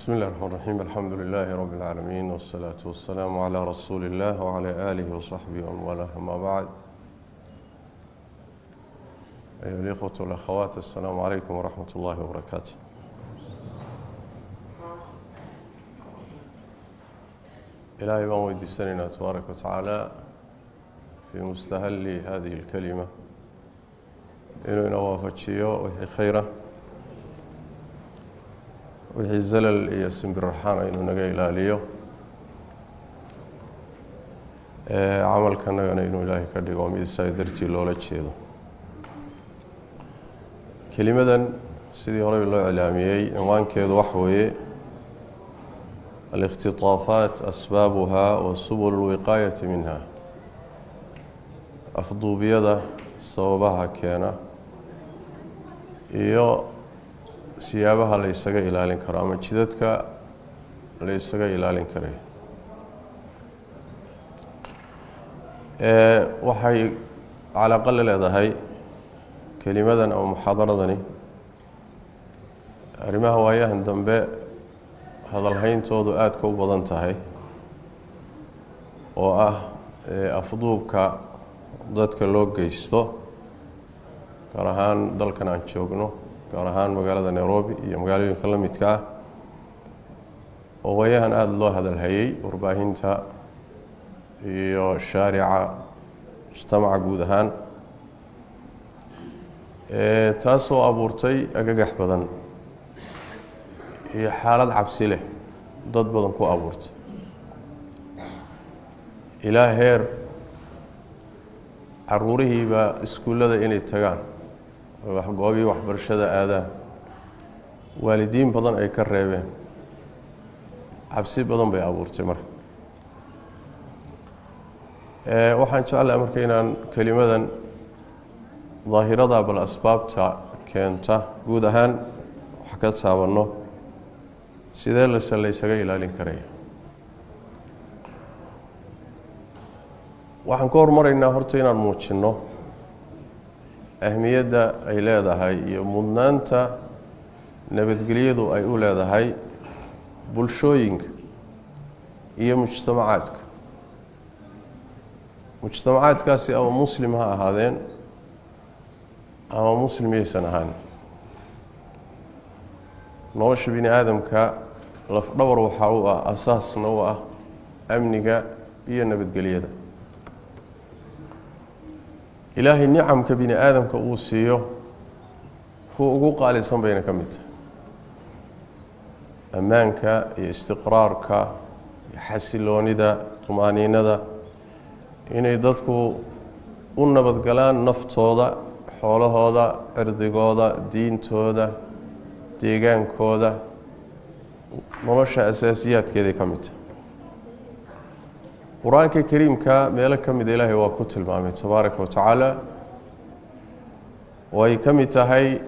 بسم الله الرحمن الرحيم الحمد لله رب العالمين والصلاة والسلام على رسول الله وعلى آله وصحبه ومن والاه أما بعد أيها الإخوة والأخوات السلام عليكم ورحمة الله وبركاته إلهي بان ويديساننا تبارك وتعالى في مستهل هذه الكلمة إنه نوافجيه وحي خيره وحي الزلل يسم بالرحانة إنه نقى إلاليه عمل كان نقى إنه إلهي كردي وميد سايدرتي لولا تشيده كلمة سيدي هرب الله إعلاميي عنوان كيد وحوي الاختطافات أسبابها وسبل الوقاية منها أفضو بيده صوابها كينا إيو siyaabaha la isaga ilaalin karo ama jidadka la isaga ilaalin karay waxay calaqal leedahay kelimadan ama muxaadaradani arrimaha waayahan dambe hadalhayntoodu aad ka u badan tahay oo ah afduubka dadka loo geysto gaar ahaan dalkan aan joogno gaar ahaan magaalada Nairobi iyo magaalooyinka la midka ah oo waayahan aad loo hadalhayay warbaahinta iyo shaarica mujtamaca guud ahaan taasoo abuurtay agagax badan iyo xaalad cabsi leh dad badan ku abuurtay ilaa heer caruurihiiba iskuullada inay tagaan goobii waxbarashada aadaan waalidiin badan ay ka reebeen cabsi badan bay abuurtay marka waxaan jeclahay marka inaan kelimadan daahirada bal asbaabta keenta guud ahaan wax ka taabanno sidee la isaga ilaalin karaya waxaan ka hormaraynaa horta inaan muujinno ahmiyadda ay leedahay iyo mudnaanta nabadgelyadu ay u leedahay bulshooyinka iyo mujtamacaadkaasi ama muslim ha ahaadeen ama muslim yaysan ahaan nolosha bini aadamka lafdhabar waxaa u ah asaasna u ah amniga iyo nabadgelyada ilaahay nicamka bini aadamka uu siiyo kuwa ugu qaalisan bayna ka mid tahay ammaanka iyo istiqraarka iyo xasiloonida tumaaniinada inay dadku u nabadgalaan naftooda xoolahooda cirdigooda diintooda deegaankooda nolosha asaasiyaadkeeday ka mid tahay quraanka kariimka meelo ka mid ilaahay waa ku tilmaamay tabaaraka wa tacaala way ka mid tahay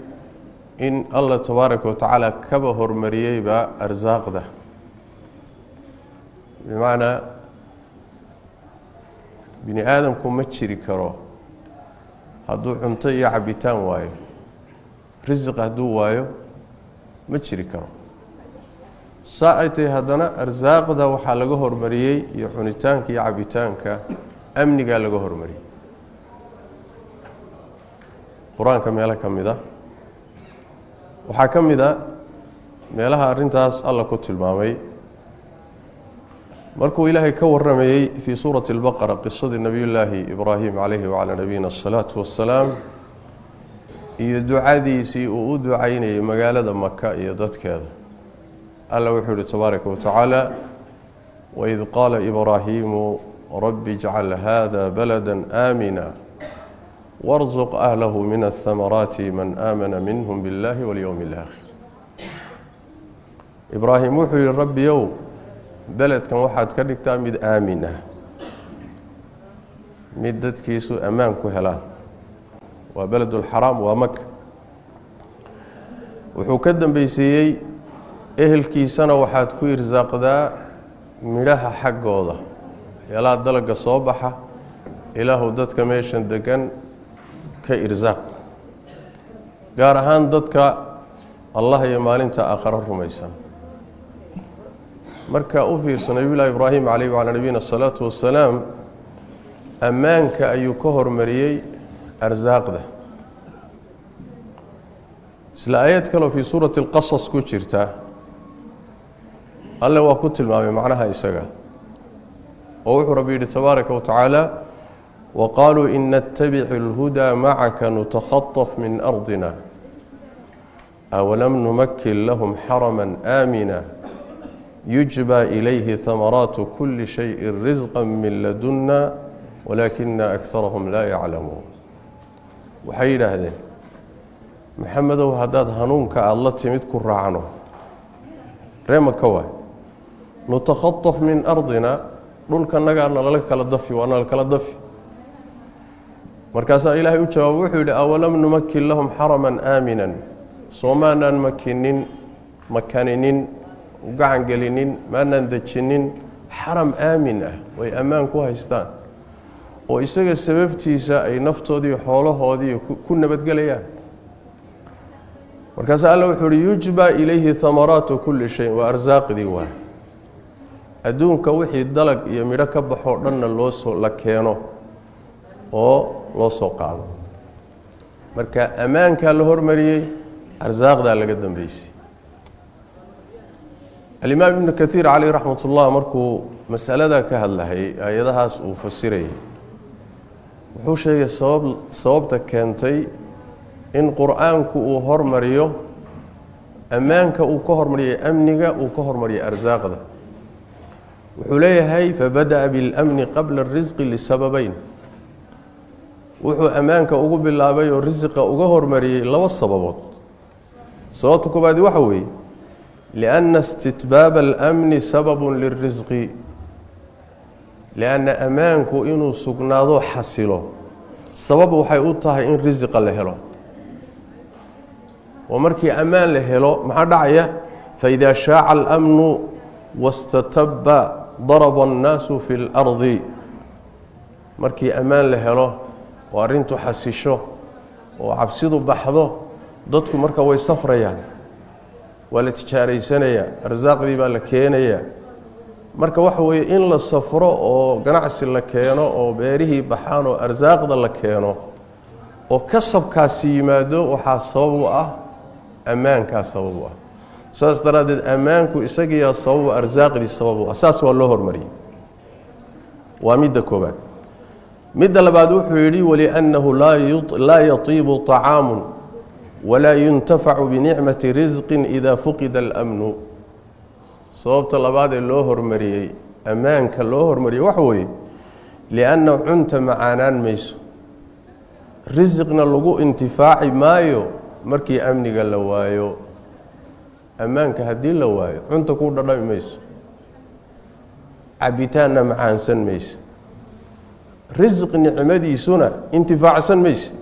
in Allah tabaaraka wa tacaala kaba hormariyayba arsaaqda bimaana bini aadamku ma jiri karo hadduu cunto iyo cabitaan waayo risiq hadduu waayo ma jiri karo saaitay haddana arsaaqda waxaa laga hormariyey iyo cunitaanka iyo cabitaanka amniga laga hormariyey quraanka meelo ka mid ah waxaa ka mid ah meelaha arrintaas alla ku tilmaamay markuu ilaahay ka waramayay fi suurati al-baqara qisadii nabiyullaahi ibraahim calayhi wa ala nabiyina salaatu wassalaam iyo ducadiisii uu u ducaynayay magaalada maka iyo dadkeeda الله وحده تبارك وتعالى وإذ قال إبراهيم رب اجعل هذا بلدا آمنا وارزق أهله من الثمرات من آمن منهم بالله واليوم الآخر إبراهيم وحده الرب يوم بلد كان واحد كدكتا مد آمنة مدت كيسو أمان كهلان وبلد الحرام ومكة وحكدم بيسيي ehelkiisana waxaad ku irsaaqdaa midhaha xaggooda yalaa dalaga soo baxa ilaahu dadka meeshan degan ka irsaaq gaar ahaan dadka Allah iyo maalinta aakhira rumaysan marka u fiirsan nabiyullaahi ibraahim calayhi wacalaa nabiyina asalaatu wassalaam ammaanka ayuu ka hormariyey arsaaqda. isla aayad kaleo fii suurati alqasas ku jirta alle waa ku tilmaamay macnaha isaga oo wuxuu rabbi yidhi tabaaraka watacaala waqaaluu in nattabici اlhudaa macaka nutakhaطaf min ardina awalam numakin lahum xarama aamina yujbى ilayhi hamaraatu kuli shayin risqa min laduna walaakina akarahum laa yaclamuun. waxay yidhaahdeen maxamedow haddaad hanuunka aada la timid ku raacno reemaka waay nutakhaطaf min ardina dhulkanagaa nalala kala dafi waa nala kala dafi. markaasaa ilaahay u jawaabo wuxuu yidhi awalam numakin lahum xaraman aaminan soo maanaan makaninin gacan gelinin maanaan dejinin xaram aamin ah way ammaan ku haystaan oo isaga sababtiisa ay naftoodii xoolahoodii ku nabadgelayaan. markaasaa alla wuxuu yihi yujbى ilayhi hamaraatu kuli shay waa arsaaqdii waay adduunka wixii dalag iyo midho ka baxoo dhanna la keeno oo loo soo qaado. marka ammaankaa la hormariyey arsaaqdaa laga dambeysay. alimaam ibnu kaiir caleyh raxmat ullah markuu masalada ka hadlahay aayadahaas uu fasirayay wuxuu sheegay sababta keentay in qur-aanku uu hormariyo ammaanka uu ka hormariyay amniga uu ka hormariyay arsaaqda. wuxuu leeyahay fabada'a biاlamni qabla اrisqi lisababeyn wuxuu ammaanka ugu bilaabay oo risiqa uga hormariyey laba sababood. sababta koobaadi waxa weeye lianna istitbaaba alamni sababun lirisqi lianna ammaanku inuu sugnaado xasilo sabab waxay u tahay in risiqa la helo. oo markii ammaan la helo maxaa dhacaya faida shaaca alamnu wastataba daraba annaasu fi اlardi. markii ammaan la helo oo arrintu xasisho oo cabsidu baxdo dadku marka way safrayaan waa la tijaaraysanayaa arsaaqdii baa la keenayaa. marka waxa weeye in la safro oo ganacsi la keeno oo beerihii baxaan oo arsaaqda la keeno oo kasabkaasi yimaado waxaa sabab u ah ammaankaa sabab u ah. saas daraaddeed ammaanku isagiiyaa sababu arsaaqdii sabab u ah saas waa loo hormariyey. waa midda koobaad. midda labaad wuxuu yidhi waliannahu laa yatiibu طacaamu walaa yuntafacu binicmati risqin idaa fuqida alamnu. sababta labaad ee loo hormariyey ammaanka loo hormariyey waxa weeye lianna cunta macaanaan mayso risqna lagu intifaaci maayo markii amniga la waayo. ammaanka haddii la waayo cunta kuu dhadhami mayso cabitaanna macaansan mayse risq nicmadiisuna intifaacsan mayse.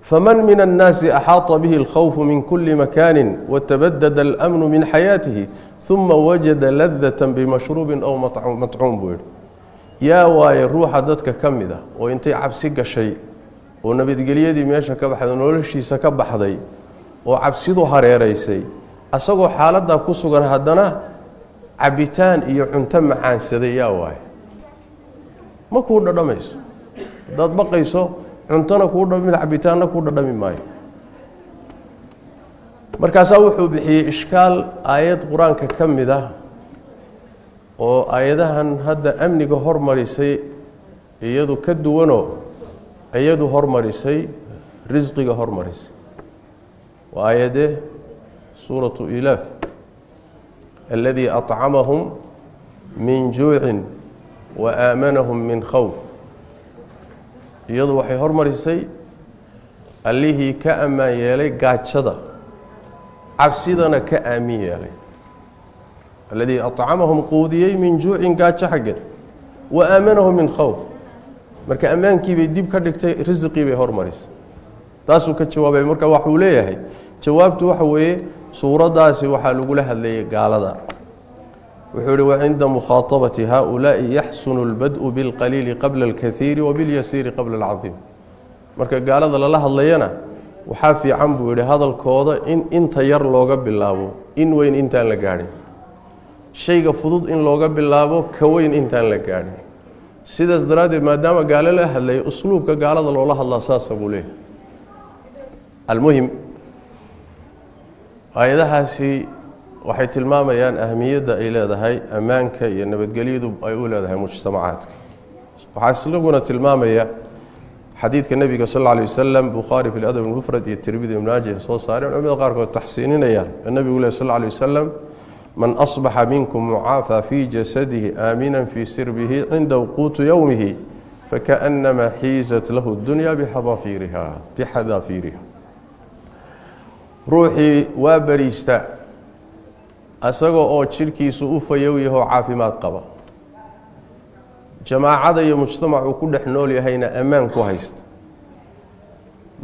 faman min annaasi axaaطa bihi اlkhawfu min kuli makaani watabadada اlamnu min xayaatihi uma wajada ladata bimashruubin aw matcuum buu yihi yaa waaye ruuxa dadka ka mid ah oo intay cabsi gashay oo nabadgelyadii meesha ka baxday noloshiisa ka baxday oo cabsidu hareeraysay asagoo xaaladdaa ku sugan haddana cabitaan iyo cunto macaansaday yaa waaye ma kuu dhadhamayso. haddaad baqayso cuntona kuu dhamid cabitaanna kuu dhadhami maayo. markaasaa wuxuu bixiyey ishkaal aayad qur-aanka ka mid ah oo aayadahan hadda amniga hormarisay iyadu ka duwanoo iyadu hormarisay risqiga hormarisay. waa aayadee suuratu ilaaf aladii acamahum min juucin wa aamanahum min khawf. iyadu waxay hormarisay allihii ka ammaan yeelay gaajada cabsidana ka aamin yeelay. aladii acamahum quudiyey min juucin gaajo xaggeed wa aamanahum min khawf. marka ammaankiibay dib ka dhigtay risqii bay hormarisay. taasuu ka jawaabay. marka waxuu leeyahay jawaabtu waxa weeye suuraddaasi waxaa lagula hadlayay gaalada. wuxuu yihi wacinda mukhaaطabati haؤulaaءi yaxsunu اlbadءu biاlqaliili qabla اlkaiiri wabiاlyasiiri qabla اlcadiim. marka gaalada lala hadlayana waxaa fiican buu yihi hadalkooda in inta yar looga bilaabo in weyn intaan la gaadhin. shayga fudud in looga bilaabo ka weyn intaan la gaadhin sidaas daraaddeed maadaama gaalo la hadlay usluubka gaalada loola hadlaa saasa buu leeyahay almuhim aayadahaasi waxay tilmaamayaan ahamiyadda ay leedahay ammaanka iyo nabadgelyadu ay u leedahay mujtamacaadka waxaa isaguna tilmaamaya xadiidka nebiga sal alla alay wasalam bukhaari fi ladab almufrad iyo tirmidi ibn maajah soo saareen culimada qaarkood taxsiininayaan nebigu leh sal alla alay wasalam man asbaxa minkum mucaafa fi jasadihi aaminan fi sirbihi cinda quutu yowmihi fakaannama xiizat lahu dunya bixadaafiiriha ruuxii waa bariista asagoo oo jidhkiisu u fayow yahoo caafimaad qaba jamaacada iyo mujtamacuu ku dhex nool yahayna ammaan ku haysta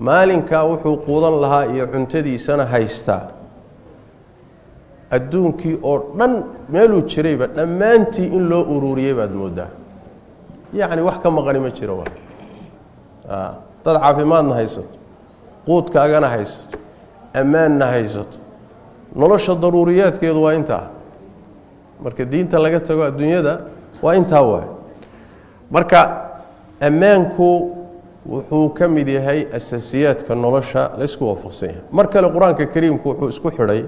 maalinkaa wuxuu quudan lahaa iyo cuntadiisana haystaa adduunkii oo dhan meeluu jirayba dhammaantii in loo ururiyey baad mooddaa yacni wax ka maqani ma jiro dad caafimaadna haysato quudkaagana haysato ammaanna haysato nolosha daruuriyaadkeedu waa intaa marka diinta laga tago adduunyada waa intaa waay marka ammaanku wuxuu ka mid yahay asaasiyaadka nolosha la isku waafaqsan yahay mar kale qur-aanka kariimku wuxuu isku xidhay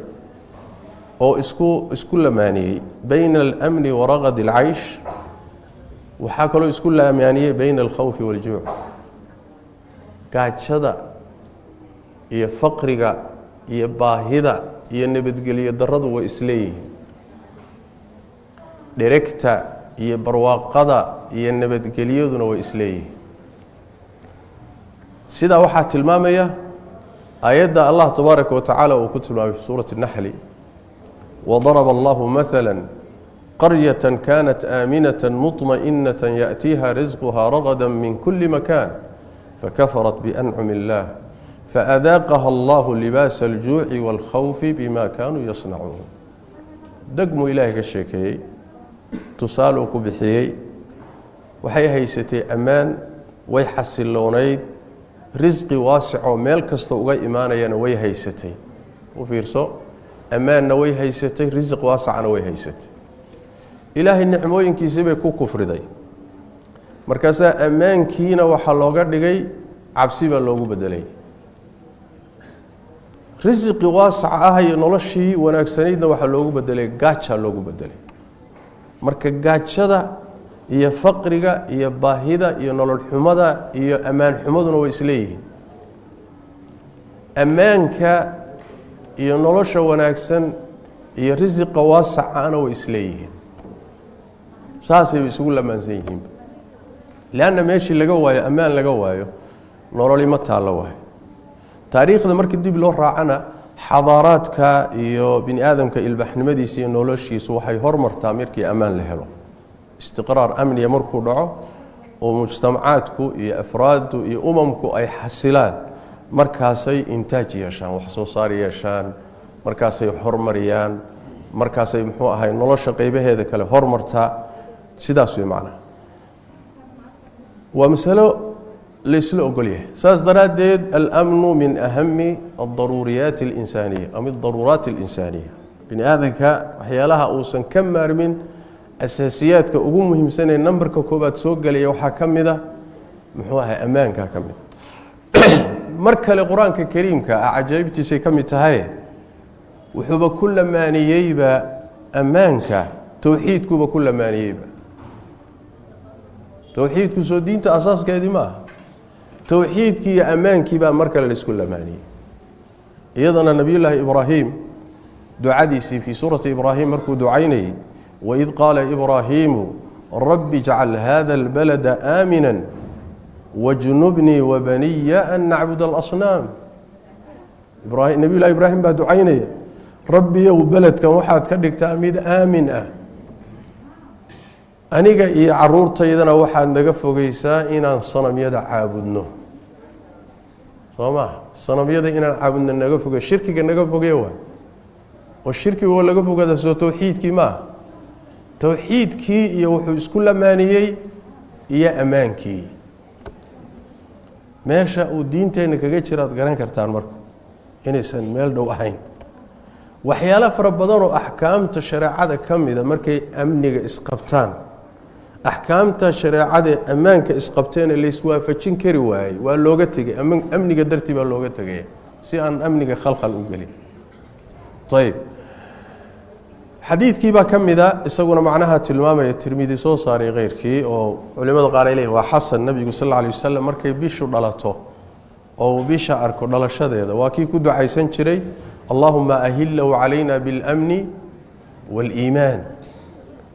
oo isku lamaaniyey bayna alamni waraqad alcaysh waxaa kaloo isku lamaaniyey bayna alkhawfi waljuuc gaajada iyo faqriga iyo baahida iyo nabadgelyo darradu way isleeyihiin dheregta iyo barwaaqada iyo nabadgelyaduna way isleeyihiin sidaa waxaa tilmaamaya aayadda allah tabaaraka wa tacaala uu ku tilmaamay fi suurati الnaxli wadaraba allahu maala qaryata kanat aaminaة muطmaئinaة yaأtiiha risquha ragada min kuli makan fakafarat biancumi اllah faadaaqaha allahu libaasa aljuuci wاlkhawfi bima kaanuu yasnacuun degmuu ilaahay ka sheekeeyey tusaaluu ku bixiyey waxay haysatay ammaan way xasiloonayd risqi waasicoo meel kasta uga imaanayana way haysatay u fiirso ammaanna way haysatay risq waasicana way haysatay ilaahay nicmooyinkiisii bay ku kufriday markaasaa ammaankiina waxaa looga dhigay cabsi baa loogu bedelay risqi waasac ah iyo noloshii wanaagsanaydna waxaa loogu bedelay gaajaa loogu bedelay marka gaajada iyo faqriga iyo baahida iyo nolol xumada iyo ammaan xumaduna way isleeyihiin ammaanka iyo nolosha wanaagsan iyo risqa waasacana way isleeyihiin saasay isugu lamaansan yihiin leanna meeshii laga waayo ammaan laga waayo nololi ma taallo waayo taariikhda markii dib loo raacana xadaaraadka iyo bini aadamka ilbaxnimadiisa iyo noloshiisu waxay hormartaa markii ammaan la helo istiqraar amniya markuu dhaco oo mujtamacaadku iyo afraaddu iyo umamku ay xasilaan markaasay intaaj yeeshaan wax soo saar yeeshaan markaasay hormariyaan markaasay muxuu ahay nolosha qaybaheeda kale hormartaa sidaas way macnaha waa masalo laysla ogol yahay saas daraaddeed alamnu min ahami aldaruuriyaati اlinsaaniya ama adaruuraati اlinsaaniya bini aadanka waxyaalaha uusan ka maarmin asaasiyaadka ugu muhiimsanee nambarka koobaad soo gelaya waxaa ka mid a muxuu ahay ammaankaa ka mid mar kale qur-aanka kariimka ah cajaa'ibtiisay ka mid tahay wuxuuba ku lamaaniyeyba ammaanka towxiidkuba ku lamaaniyeyba towxiidku soo diinta asaaskeedii ma aha towxiidkii iyo ammaankii baa mar kale laisku lamaaniyey iyadana nebiyullaahi ibraahim ducadiisii fii suurati ibraahim markuu ducaynayey waid qaala ibraahiimu rabbi ijcal hada albalada aamina wajnubnii wabaniya an nacbud alasnaam nebiyullahi ibraahim baa ducaynaya rabbiyow beledkan waxaad ka dhigtaa mid aamin ah aniga iyo caruurtaydana waxaad naga fogeysaa inaan sanamyada caabudno soo maa sanamyada inaan caabudno naga foge shirkiga naga fogee waay oo shirkigoo laga fogada soo towxiidkii maaha towxiidkii iyo wuxuu isku lamaaniyey iyo ammaankii meesha uu diinteenna kaga jiraad garan kartaan marka inaysan meel dhow ahayn waxyaalo fara badan oo axkaamta shareecada ka mida markay amniga isqabtaan axkaamta shareecada ammaanka isqabteen la iswaafajin kari waayay waa looga tegay amniga dartii baa looga tegay si aan amniga khalkhal u gelin طيب xadiidkii baa ka mida isaguna macnaha tilmaamaya tirmidhi soo saaray qeyrkii oo culimada qaar ay leeyihiin waa xasan nabigu sallallahu alayhi wasallam markay bishu dhalato oo bisha arko dhalashadeeda waa kii ku ducaysan jiray اللهم أهله علينا بالأمن والإيمان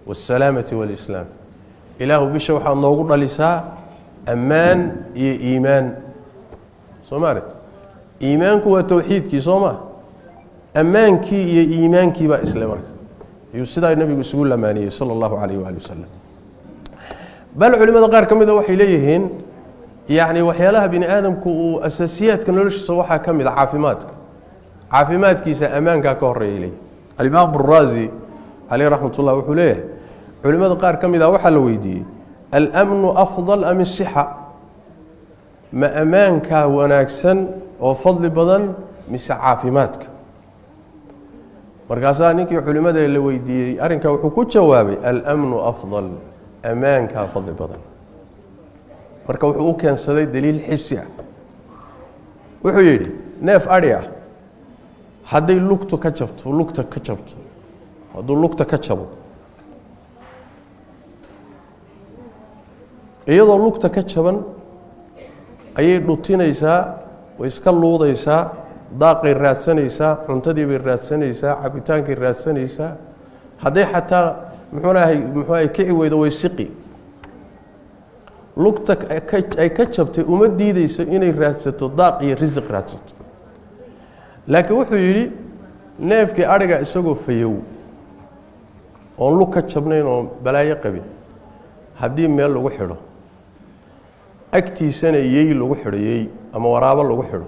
والسلامة والإسلام إله بشا وحا نوغو دليسا أمان إيمان سومارت إيمانك وتوحيدك سوما أمانك إيمانك با إسلامك يسدى النبي سقول لمانيه صلى الله عليه وآله وسلم بل علماء قار كمدا وحي ليهن يعني وحيالها بني آدم كو أساسيات كنولش صوحا كمدا عافماتك caafimaadkiisa ammaanka ka horeeyay al-Imam Ar-Razi alayhi rahmatullah wuxuu leeyahay culimada qaar kamida waxa la weydiiyay al-amnu afdal am as-siha ma ammaanka wanaagsan oo fadli badan mise caafimaadka markaas ninkii culimada la weydiiyay arinka wuxuu ku jawaabay al-amnu afdal ammaanka fadli badan marka wuxuu u keensaday daliil xisi ah wuxuu yiri neef ariya hadday lugtu ka jabto hadduu lugta ka jabo iyadoo lugta ka jaban ayay dhutinaysaa way iska luudaysaa daaqay raadsanaysaa cuntadii bay raadsanaysaa cabitaankay raadsanaysaa hadday xataa muxuu kici weydo way siqi lugta ay ka jabtay uma diidayso inay raadsato daaq iyo risiq raadsato laakiin wuxuu yiri neefkii ariga isagoo fayow oo lug ka jabnayn oo balaayo qabin haddii meel lagu xidho agtiisana yeey lagu xidhayay ama waraabo lagu xidho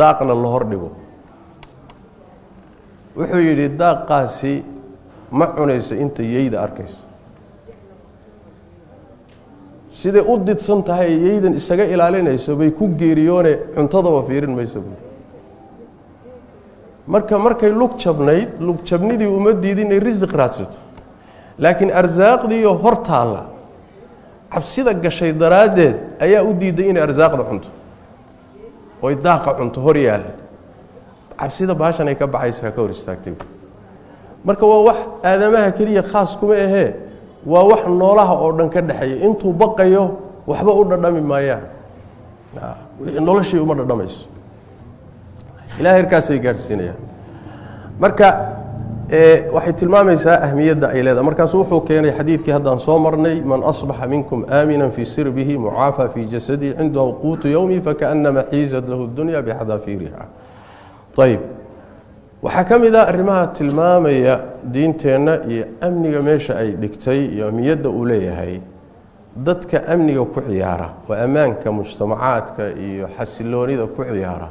daaqna la hor dhigo wuxuu yiri daaqaasi ma cunayso inta yeeyda arkayso sida u didsan tahay yeeydan isaga ilaalinayso bay ku geeriyoone cuntadaba fiirin mayso markay lug jabnidii uma diidin ay risiq raadsato laakiin arsaaqdii iyo hortaala cabsida gashay daraadeed ayaa u diiday inay arsaaqda cunto oo daaqa cunto hor yaal cabsida baashan ay ka baxaysaa ka hor istaagtay marka waa wax aadamaha kaliya khaas kuma ahee waa wax noolaha oo dhan ka dhaxay intuu baqayo waxba u dhadhami maayaan noloshii uma dhadhamayso ilaahay herkaasay gaarsiinayaan marka waxay tilmaamaysaa ahmiyadda ay leedahay markaas wuxuu keenay xadiidkii haddaan soo marnay man asbaxa minkum aaminan fii sirbihi mucaafa fii jasadihi cindahu quutu yowmi fakaannama xiizat lahu dunya bixadafiiriha ayib waxaa ka mid ah arrimaha tilmaamaya diinteenna iyo amniga meesha ay dhigtay iyo amniyadda uu leeyahay dadka amniga ku ciyaara oo ammaanka mujtamacaadka iyo xasiloonida ku ciyaara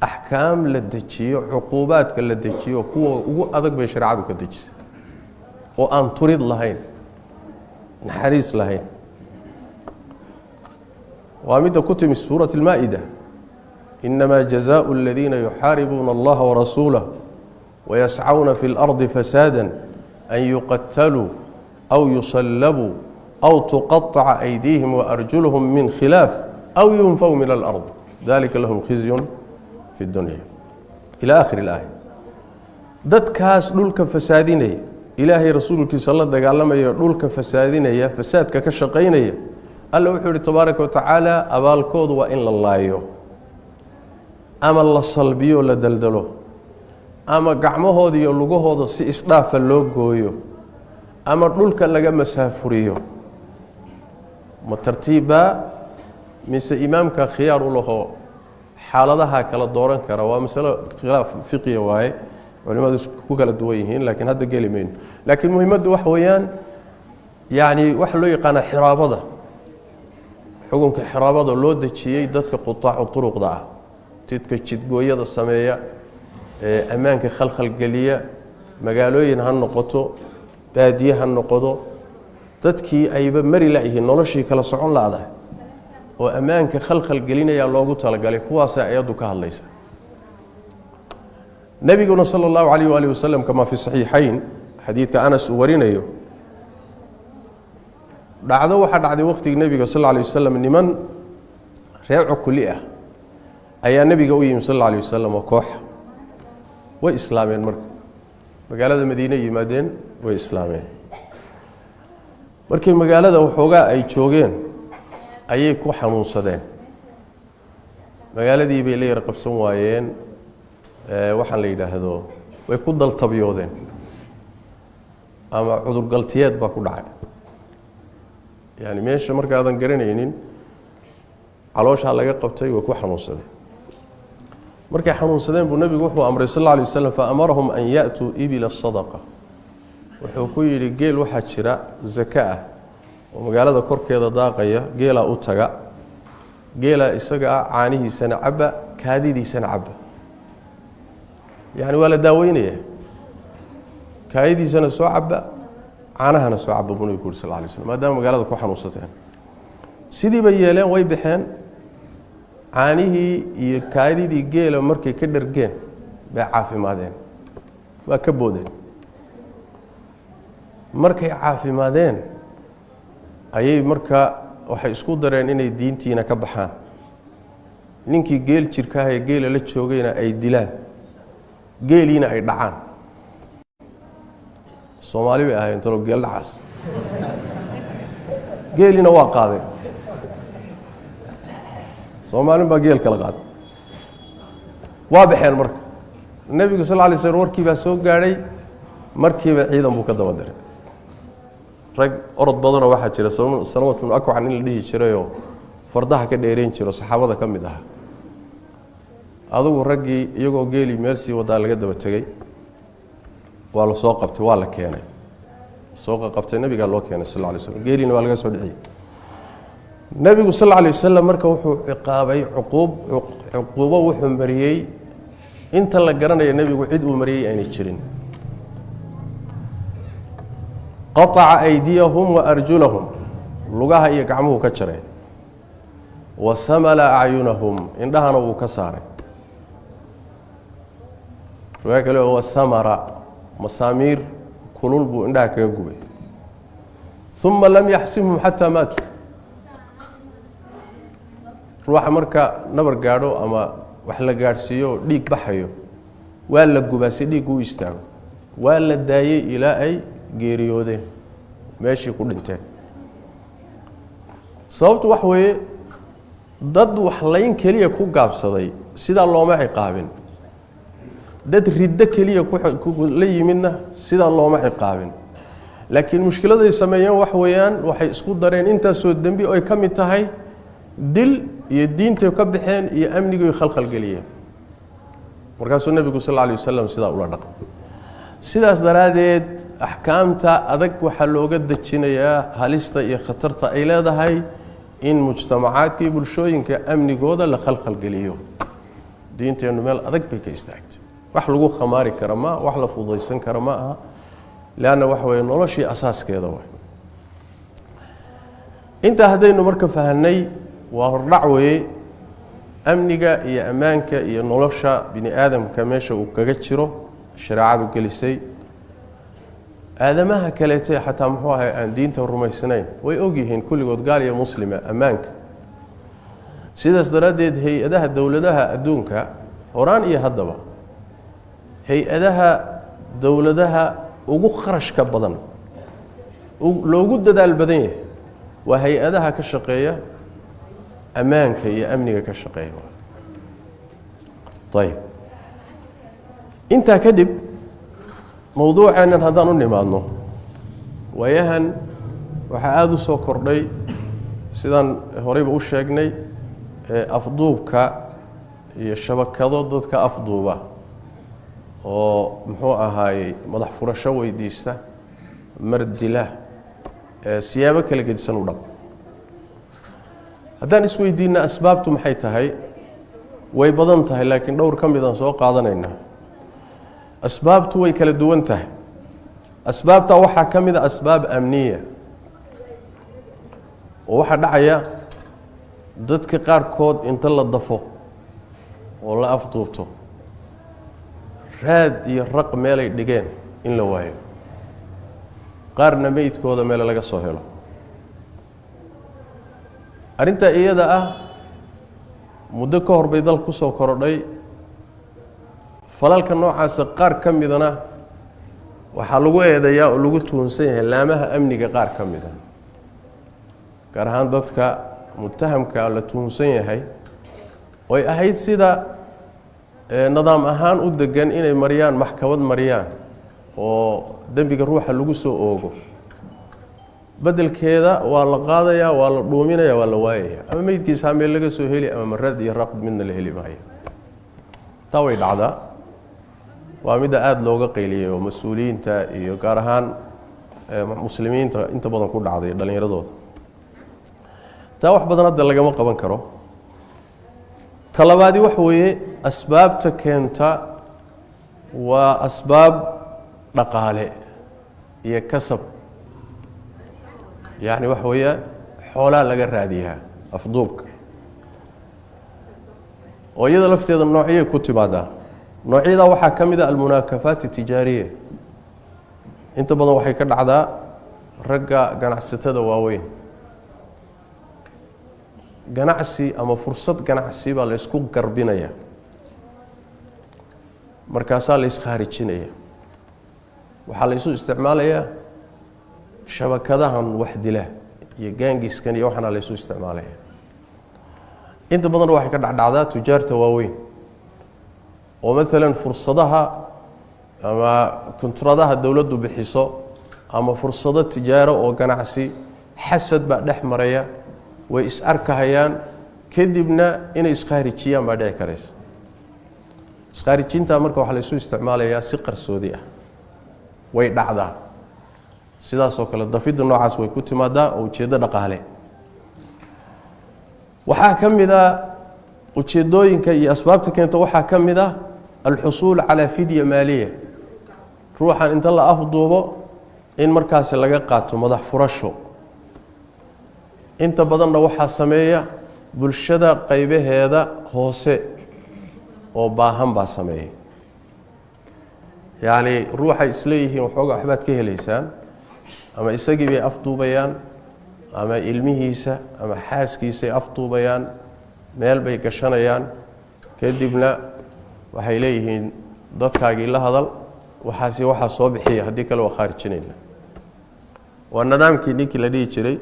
axkaam la dejiyo cuquubaadka la dejiyo kuwa ugu adag bay shareecadu ka dejisay oo aan turid lahayn naxariis lahayn waa midda ku timi suurat almaa'ida إنما جزاء الذين يحاربون الله ورسوله ويسعون في الأرض فسادا أن يقتلوا أو يصلبوا أو تقطع أيديهم وأرجلهم من خلاف أو ينفوا من الأرض ذلك لهم خزي في الدنيا إلى آخر الآية dadkaas dhulka fasaadinaya ilaahay rasuulkiisa la dagaalamaya dhulka fasaadinaya fasaadka ka shaqeynaya alla wuxuu yiri tabaaraka wa tacaala abaalkoodu waa in la laayo ama la salbiyo la daldalo ama gacmahooda iyo lugahooda si isdhaafa loo gooyo ama dhulka laga masaafuriyo ma tartiiba mise imaamka khiyaar u laho xaaladaha kala dooran kara waa mas'alo khilaaf fiqhi waaye culimadu ku kala duwan yihiin laakiin hadda gelimeyn laakiin muhiimadu wax weeyaan yaani wax loo yaqaan xiraabada xukunka xiraabada loo dajiyay dadka qutaacu turuqda ah tidka jidgooyada sameeya ammaanka khalkhal galiya magaalooyin ha noqoto baadiye ha noqdo dadkii ayba mari laayihiin noloshii kala socon laadahay oo ammaanka khalkhal gelinaya loogu talagalay kuwaas ayadu ka hadlaysa nabiguna sallallahu alayhi wa alihi wasallam kama fi sahihayn xadiidka Anas uu warinayo dhacdo waxa dhacday waqtiga nabiga sallallahu alayhi wasallam niman reer kulli ah ayaa nabiga u yimid sallallahu alayhi wasallam oo koox way islaameen marka magaalada Madiina yimaadeen way islaameen markii magaalada waxoogaa ay joogeen ayay ku xanuunsadeen magaaladii bay la yar qabsan waayeen waxaan la yiraahdo way ku daltabiyoodeen ama cudur galtiyeed baa ku dhacay yani meesha marka aadan garanaynin caloosha laga qabtay way ku xanuunsadeen markay xanuunsadeen buu nabigu wuxuu amray sallallahu alayhi wasallam fa amarahum an ya'tu ibila sadaqa wuxuu ku yiri geel waxa jira zakaa oo magaalada korkeeda daaqaya geela u taga geela isaga caanihiisana caba kaadidiisana caba yani wala daaweynaya kaadidiisana soo caba caanahana soo caba buu nabigu sallallahu alayhi wasallam maadaama magaalada ku xanuunsateen sidii bay yeeleen way bixeen caanihii iyo kaadidii geela markay ka dhargeen bay caafimaadeen waa ka boodeen markay caafimaadeen ayay marka waxay isku dareen inay diintiina ka baxaan ninkii geel jirka ah geela la joogayna ay dilaan geeliina ay dhacaan Soomaali bay ahaayeen talo geel dhacaas geeliina waa qaadeen Soomaali baa geel kala qaad waa baxeen marka nabiga sallallahu alayhi wasallam warkii baa soo gaaray markiiba ciidan buu ka daba diray rag orod badan waxa jira sanadkan akwacan in la dhihi jirayo fardaha ka dheereen jiro saxaabada kamid ah adigu ragii iyagoo geeli meel si wada laga daba tagay waa la soo qabtay waa la keenay soo qabtay nabiga loo keenay sallallahu alayhi wasallam geelina waa laga soo dhiciyay nabigu sallallahu alayhi wasallam marka wuxuu ciqaabay uquubo wuxuu mariyay inta la garanayo nabigu cid uu mariyay aanay jirin qata'a aydiyahum wa arjulahum lugaha iyo gacmuhu ka jaray wa samala a'yunahum indhahana uu ka saaray ruwaayada oo samara masamir kulul buu indhaha kaga gubay thumma lam yahsimhum hatta matu ruuxa marka nabar gaadho ama wax la gaarsiiyo dhiig baxayo waa la gubaa si dhiig u istaago waa la daayay ilaa ay geeriyoodeen meeshii ku dhinteen sababtu wax weeye dad wax layn kaliya ku gaabsaday sida looma ciqaabin dad ridda kaliya ku la yimidna sida looma ciqaabin laakiin mushkiladay sameeyeen wax weeyaan waxay isku dareen inta soo dambi oo ay kamid tahay dil iyo diinta ka baxeen iyo amniga iyo khalkhal galiyeen markaasuu nabigu sallallahu alayhi wasallam sida ula dhaqay sidaas daraadeed ahkaamta adag waxa looga dajinayaa halista iyo khatarta ay leedahay in mujtamacaadka iyo bulshooyinka amnigooda la khalkhal galiyo diinteenu meel adag bay ka istaagtay wax lagu khamaari karo ma wax la fududaysan karo ma aha laana wax weey noloshii asaaskeeda way inta hadaynu marka fahanay waa hordhac weey amniga iyo amaanka iyo nolosha bini aadamka meesha uu kaga jiro shariicadu gelisay aadamaha kale ee xataa muxuu ahay aan diinta rumaysanayn way ogyihiin kulligood gaal iyo muslima amaanka sidaas daraadeed hay'adaha dawladaha adduunka horaan iyo haddaba hay'adaha dawladaha ugu kharashka badan loogu dadaal badan yahay waa hay'adaha ka shaqeeya amaanka iyo amniga ka shaqeeya طيب انت كدب موضوعنا هذا نمادنو ويهن waxa aad u soo kordhay sidaan horeyba u sheegnay afduubka iyo shabakado dadka afduuba oo muxuu ahaay madax furasho weydiista mardila siyaabo kala gedisan u dhab haddaan isweydiina asbaabtu maxay tahay way badan tahay laakiin dhowr ka mid ah soo qaadanayna asbaabtu way kala duwan tahay asbaabta waxa kamid ah asbaab amniya oo waxa dhacaya dadka qaar kood inta la dafo oo la afduubto raad iyo raq meelay dhigeen in la waayo qaarna meydkooda meel laga soo helo arinta iyada ah muddo ka hor bay dal ku soo korodhay falalka noocaas qaar ka midana waxaa lagu eedayaa oo lagu tuunsan yahay laamaha amniga qaar ka mida gaar ahaan dadka mutahamka la tuunsan yahay oo ay ahayd sida nidaam ahaan u degan inay mariyaan maxkamad mariyaan oo dambiga ruuxa lagu soo oogo bedelkeeda waa la qaadayaa waa la dhuuminayaa waa la waayayaa ama meydkiisa meel laga soo heli ama marad iyo raqd midna la heli maayo taa way dhacdaa waa mid aad looga qayliyay oo mas'uuliyiinta iyo gaar ahaan muslimiinta inta badan ku dhacday dhalinyaradooda taa wax badan hadda lagama qaban karo talabaadi wax weeye asbaabta keenta waa asbaab dhaqaale iyo kasab يعني waxa weeyaa xoolaa laga raadiyaa afduubka oo iyada lafteeda noocyay ku timaadaa noocyada waxaa ka mid ah almunakafaat tijaariya inta badan waxay ka dhacdaa ragga ganacsatada waaweyn ganacsi ama fursad ganacsi baa la isku garbinaya markaasaa la iskaarijinaya waxaa la isu isticmaalayaa shabakadahan wax dila iyo gaangiskan iyo waxana la isu isticmaalaya inta badan waxay ka dhacdaa tujaarta waaweyn oo mesela fursadaha ama kontradaha dawladdu bixiso ama fursado tijaaro oo ganacsi xasad ba dhex maraya way is arkahayaan kadibna inay iskaarijiyaan baa dhici karaysa iskaarijinta marka waxa la isu isticmaalayaa si qarsoodi ah way dhacdaa sidaas oo kale dafida noocaas way ku timaadaa oo ujeedo dhaqaale waxaa ka mid ah ujeedooyinka iyo asbaabta keenta waxaa ka mid ah alxusuul calaa fidya maaliya ruuxan inta la afduubo in markaas laga qaato madax furasho inta badanna waxaa sameeya bulshada qaybaheeda hoose oo baahan baa sameeya yani ruuxa isleeyihiin waxoogaa waxbaad ka helaysaan ama isagii bay afduubayaan ama ilmihiisa ama xaaskiisa ay afduubayaan meel bay gashanayaan kadibna waxay leeyihiin dadkaagii la hadal waxaasi waxa soo bixiya haddii kale waa khaarijinayna waa nidaamkii ninkii la dhihi jiray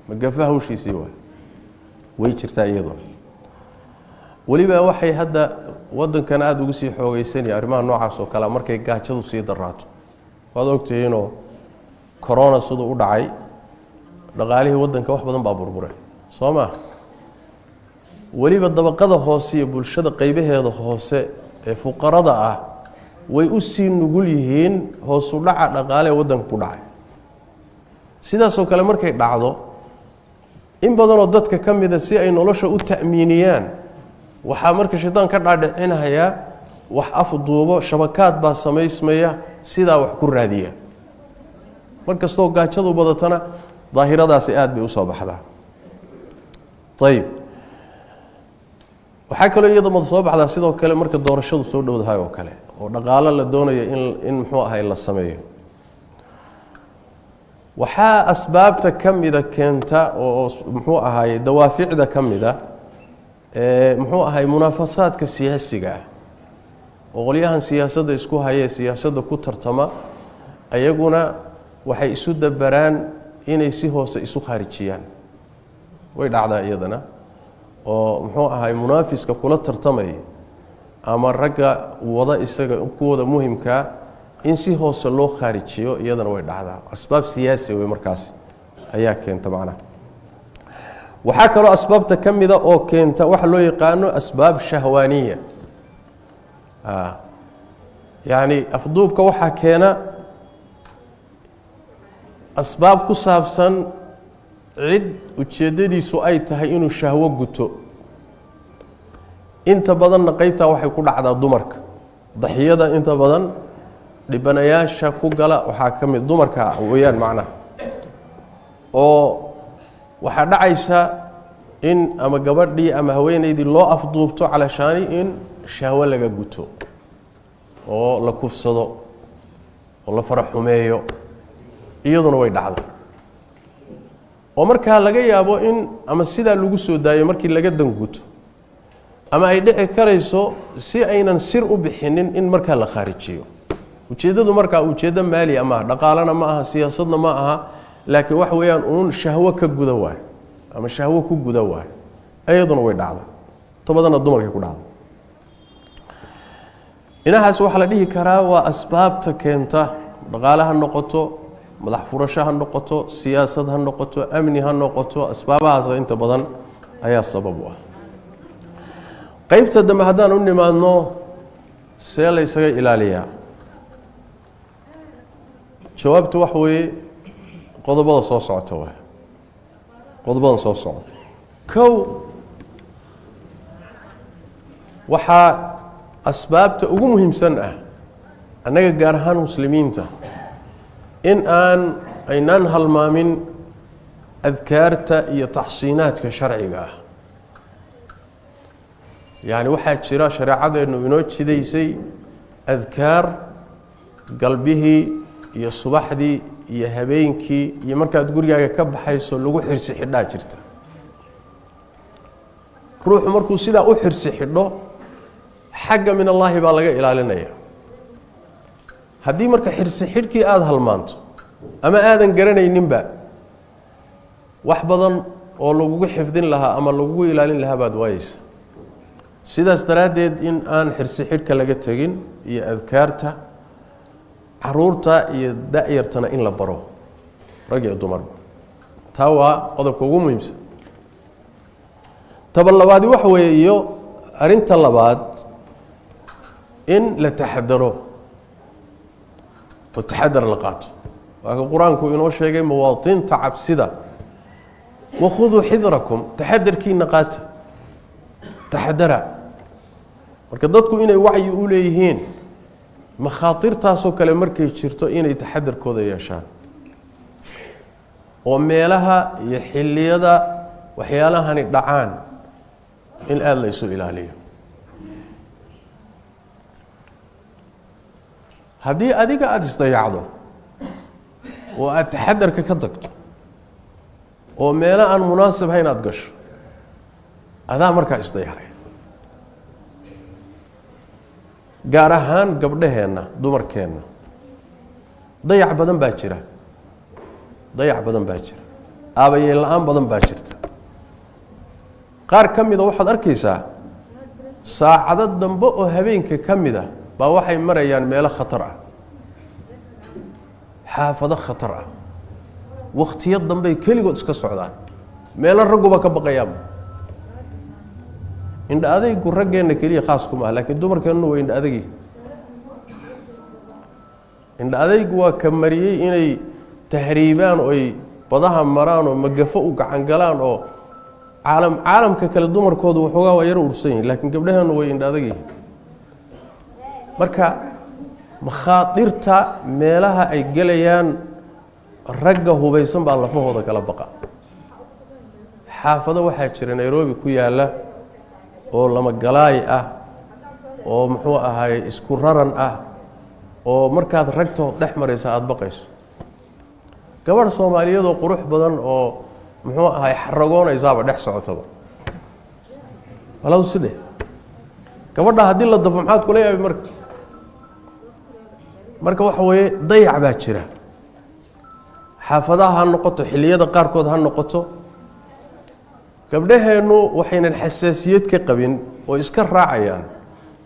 bagafe hawshiisii way jirtaa iyadoo weliba waxay hadda wadankan aada ugu sii xoogaysanaya arrimaha noocaas oo kale markay gaajadu sii daraato waad ogtihiinoo corona siduu u dhacay dhaqaalihii wadanka wax badan baa burburay soo ma weliba dabaqada hoose iyo bulshada qaybaheeda hoose ee fuqarada ah way u sii nugul yihiin hoos u dhaca dhaqaale wadanka ku dhacay sidaas oo kale markay dhacdo in badan oo dadka ka mid ah si ay nolosha u ta'miiniyaan waxa marka shaytaan ka dhaadhicinaya wax afduubo shabakaad baa sameysmaya sida wax ku raadiya markastoo gaajadu badatana daahiradaasi aad bay u soo baxdaa tayib waxa kale iyada mad soo baxdaa sidoo kale marka doorashadu soo dhowdahay oo kale oo dhaqaale la doonayo in muxuu ahay la sameeyo waxaa asbaabta kamida keenta oo muxuu ahay dawaaficda kamida muxuu ahay munaafasaadka siyaasiga ah oo qolyahan siyaasadda isku hayee siyaasadda ku tartama ayaguna waxay isu dabaraan inay si hoose isu khaarijiyaan way dhacdaa iyadana oo muxuu ahay munaafiska kula tartamay ama ragga wada isaga kuwada muhiimka in si hoose loo khaarijiyo iyadana way dhacdaa asbaab siyaasi way markaas ayaa keenta macnaha waxaa kaloo asbaabta ka mida oo keenta waxa loo yaqaano asbaab shahwaaniya yani afduubka waxaa keena asbaab ku saabsan cid ujeedadiisu ay tahay inuu shahwo guto inta badanna qaybtaa waxay ku dhacdaa dumarka daxiyada inta badan dhibanayaasha ku gala waxaa ka mid dumarka weeyaan macnaha oo waxaa dhacaysa in ama gabadhii ama haweenaydii loo afduubto calashaani in shahwo laga guto oo la kufsado oo la faraxumeeyo iyaduna way dhacdaa oo markaa laga yaabo in ama sidaa lagu soo daayo markii laga danguto ama ay dhici karayso si aynan sir u bixinin in markaa la khaarijiyo ujeedadu markaa ujeedo maali ama dhaqaalana ma aha siyaasadna ma aha laakiin wax weeyaan uun shahwo ka guda waay ama shahwo ku guda waay ayaduna way dhacdaa tobadana dumarkay ku dhacdaa inahaas waxa la dhihi karaa waa asbaabta keenta dhaqaalaha noqoto madax furasho ha noqoto siyaasad ha noqoto amni ha noqoto asbaabahaas inta badan ayaa sabab u ah qaybta dambe haddaan u nimaadno see la isaga ilaaliyaa jawaabtu wax weeye qodobada soo socota waa qodobadan soo socota kow waxaa asbaabta ugu muhiimsan ah annaga gaar ahaan muslimiinta in aynaan halmaamin adkaarta iyo taxsiinaadka sharciga ah yani waxaa jira shareecadeennu inoo jidaysay adkaar galbihii iyo subaxdii iyo habeenkii iyo markaad gurigaaga ka baxayso lagu xirsi xidhaa jirta ruuxu markuu sidaa u xirsi xidho xagga min allaahi baa laga ilaalinaya haddii marka xirsi xidhkii aada halmaanto ama aadan garanayninba wax badan oo lagugu xifdin lahaa ama lagugu ilaalin lahaa baad waayeysa sidaas daraaddeed in aan xirsi xidhka laga tegin iyo adkaarta caruurta iyo da-yartana in la baro rag iyo dumarba taa waa qodobka ugu muhiimsan taba labaadi waxa weeye iyo arrinta labaad in la taxadaro oo taxadar la qaato waa ka qur-aanku inoo sheegay mawaatinta cabsida wakhuduu xidrakum taxadarkiina qaata taxadara marka dadku inay wacyi u leeyihiin makhaatirtaasoo kale markay jirto inay taxadarkooda yeeshaan oo meelaha iyo xilliyada waxyaalahani dhacaan in aada la isu ilaaliyo haddii adiga aada isdayacdo oo aada taxadarka ka tagto oo meelo aan munaasib hayn aada gasho adaa markaa isdayacay gaar ahaan gabdhaheenna dumarkeenna dayac badan baa jira aabayeen la-aan badan baa jirta qaar ka mida waxaad arkaysaa saacado dambe oo habeenka ka mida baa waxay marayaan meelo khatar ah xaafado khatar ah wakhtiyo dambey keligood iska socdaan meelo ragguba ka baqayaan indha adaygu raggeenna keliya khaas kuma ah laakiin dumarkeennuna waa indha adagii indha adaygu waa ka mariyey inay tahriibaan oy badaha maraan oo magafo u gacangalaan oo caalamka kale dumarkoodu waxoogaa waa yaro ursan yihin laakiin gabdhaheennu way indha adagii marka makhaadirta meelaha ay gelayaan ragga hubaysan baa lafahooda kala baqa xaafado waxaa jira nairobi ku yaalla oo lama galaay ah oo muxuu ahaay isku raran ah oo markaad ragtood dhex maraysa aada baqayso gabadh soomaaliyeed oo qurux badan oo muxuu ahaay xaragoonaysaaba dhex socotaba walaw sidhe gabadha haddii la dafo maxaad kula yaabi marka waxa weeye dayac baa jira xaafadaha ha noqoto xilliyada qaarkood ha noqoto gabdhaheennu waxaynan xasaasiyad ka qabin oo iska raacayaan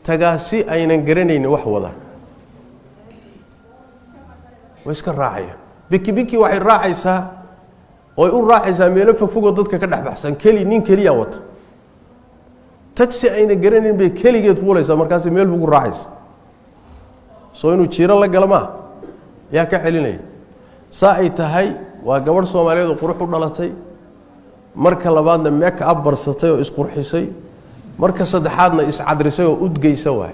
tagaasi aynan garanaynin wax wada way iska raacayaan biki waxay raacaysaa ooy u raacaysaa meelo fogfogoo dadka ka dhex baxsan nin keliya wata tagsi ayna garanayn bay keligeed fuulaysaa markaasi meel fogu raacaysa soo inuu jiiro la gala maaha yaa ka celinaya saa ay tahay waa gabadh soomaaliyeed oo qurux u dhalatay marka labaadna make up barsatay oo isqurxisay marka saddexaadna iscadrisay oo udgeysa waay